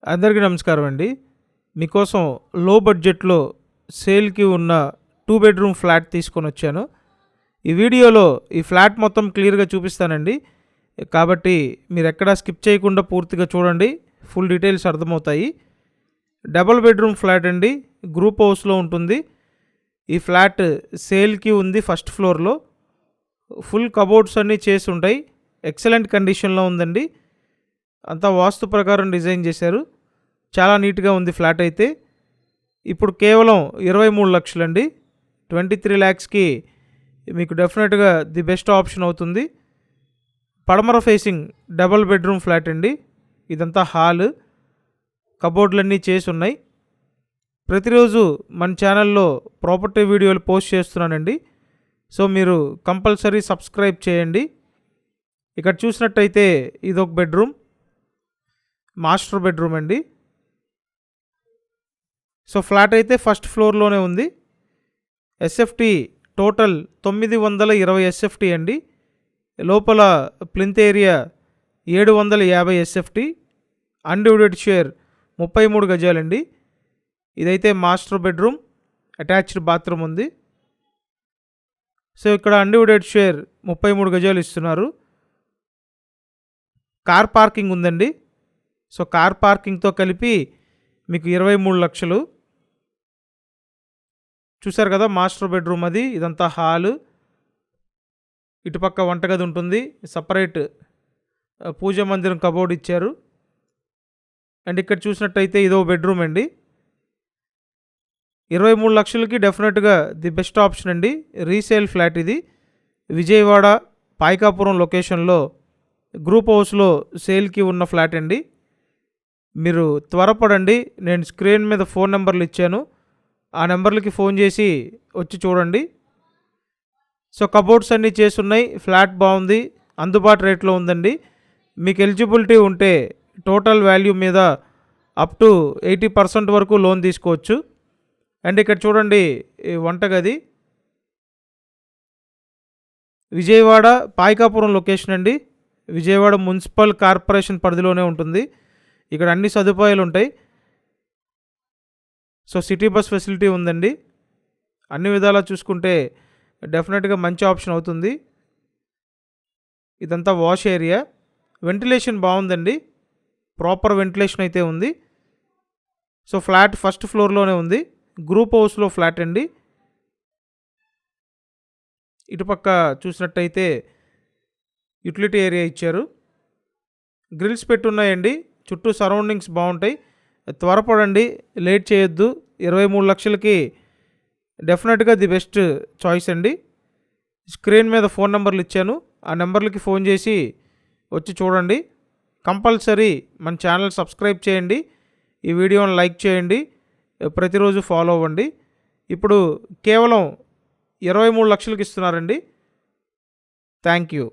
అందరికీ నమస్కారం అండి. మీకోసం లో బడ్జెట్లో సేల్‌కి ఉన్న 2 బెడ్‌రూమ్ ఫ్లాట్ తీసుకొనొచ్చాను. ఈ వీడియోలో ఈ ఫ్లాట్ మొత్తం క్లియర్‌గా చూపిస్తానండి. కాబట్టి మీరెక్కడా స్కిప్ చేయకుండా పూర్తిగా చూడండి. ఫుల్ డీటెయిల్స్ అర్థమవుతాయి. డబుల్ బెడ్‌రూమ్ ఫ్లాట్ అండి. గ్రూప్ హౌస్‌లో ఉంటుంది. ఈ ఫ్లాట్ సేల్‌కి ఉంది ఫస్ట్ ఫ్లోర్‌లో. ఫుల్ కబోర్డ్స్ అన్నీ చేసుంటాయి. ఎక్సలెంట్ కండిషన్‌లో ఉందండి. అంతా వాస్తు ప్రకారం డిజైన్ చేశారు. చాలా నీట్గా ఉంది ఫ్లాట్ అయితే. ఇప్పుడు కేవలం 23 లక్షలండి. 23 lakhsకి మీకు డెఫినెట్గా ది బెస్ట్ ఆప్షన్ అవుతుంది. పడమర ఫేసింగ్ డబుల్ బెడ్రూమ్ ఫ్లాట్ అండి. ఇదంతా హాల్, కబోర్డ్లన్నీ చేసి ఉన్నాయి. ప్రతిరోజు మన ఛానల్లో ప్రాపర్టీ వీడియోలు పోస్ట్ చేస్తున్నానండి. సో మీరు కంపల్సరీ సబ్స్క్రైబ్ చేయండి. ఇక్కడ చూసినట్టయితే ఇదొక బెడ్రూమ్, మాస్టర్ బెడ్రూమ్ అండి. సో ఫ్లాట్ అయితే ఫస్ట్ ఫ్లోర్లోనే ఉంది. ఎస్ఎఫ్టీ టోటల్ 920 ఎస్ఎఫ్టీ అండి. లోపల plinth area 750 SFT. Undivided share 33 గజాలండి. ఇదైతే మాస్టర్ బెడ్రూమ్, అటాచ్డ్ బాత్రూమ్ ఉంది. సో ఇక్కడ అన్డివైడెడ్ షేర్ 33 గజాలు ఇస్తున్నారు. కార్ పార్కింగ్ ఉందండి. సో కార్ పార్కింగ్తో కలిపి మీకు 23 లక్షలు. చూసారు కదా, మాస్టర్ బెడ్రూమ్ అది. ఇదంతా హాలు, ఇటుపక్క వంటగది ఉంటుంది. సపరేట్ పూజ మందిరం కబోర్డ్ ఇచ్చారు. అండ్ ఇక్కడ చూసినట్టయితే ఇదో బెడ్రూమ్ అండి. 23 లక్షలకి డెఫినెట్గా ది బెస్ట్ ఆప్షన్ అండి. రీసేల్ ఫ్లాట్ ఇది. విజయవాడ పాయకాపురం లొకేషన్లో గ్రూప్ హౌస్లో సేల్కి ఉన్న ఫ్లాట్ అండి. మీరు త్వరపడండి. నేను స్క్రీన్ మీద ఫోన్ నెంబర్లు ఇచ్చాను. ఆ నెంబర్లకి ఫోన్ చేసి వచ్చి చూడండి. సో కబోర్డ్స్ అన్నీ చేసున్నాయి. ఫ్లాట్ బాగుంది, అందుబాటు రేట్లో ఉందండి. మీకు ఎలిజిబిలిటీ ఉంటే టోటల్ వాల్యూ మీద అప్ టు 80% వరకు లోన్ తీసుకోవచ్చు. అండ్ ఇక్కడ చూడండి, ఈ వంటగది విజయవాడ పాయకాపురం లొకేషన్ అండి. విజయవాడ మున్సిపల్ కార్పొరేషన్ పరిధిలోనే ఉంటుంది. ఇక్కడ అన్ని సదుపాయాలు ఉంటాయి. సో సిటీ బస్ ఫెసిలిటీ ఉందండి. అన్ని విధాలా చూసుకుంటే డెఫినెట్గా మంచి ఆప్షన్ అవుతుంది. ఇదంతా వాష్ ఏరియా. వెంటిలేషన్ బాగుందండి. ప్రాపర్ వెంటిలేషన్ అయితే ఉంది. సో ఫ్లాట్ ఫస్ట్ ఫ్లోర్లోనే ఉంది. గ్రూప్ హౌస్లో ఫ్లాట్ అండి. ఇటుపక్క చూసినట్టయితే యూటిలిటీ ఏరియా ఇచ్చారు. గ్రిల్స్ పెట్టున్నాయండి. చుట్టూ సరౌండింగ్స్ బాగుంటాయి. త్వరపడండి, లేట్ చేయొద్దు. 23 లక్షలకి డెఫినెట్గా ది బెస్ట్ చాయిస్ అండి. స్క్రీన్ మీద ఫోన్ నెంబర్లు ఇచ్చాను. ఆ నెంబర్లకి ఫోన్ చేసి వచ్చి చూడండి. కంపల్సరీ మన ఛానల్ సబ్స్క్రైబ్ చేయండి. ఈ వీడియోని లైక్ చేయండి. ప్రతిరోజు ఫాలో అవ్వండి. ఇప్పుడు కేవలం 23 లక్షలకి ఇస్తున్నారండి. Thank you.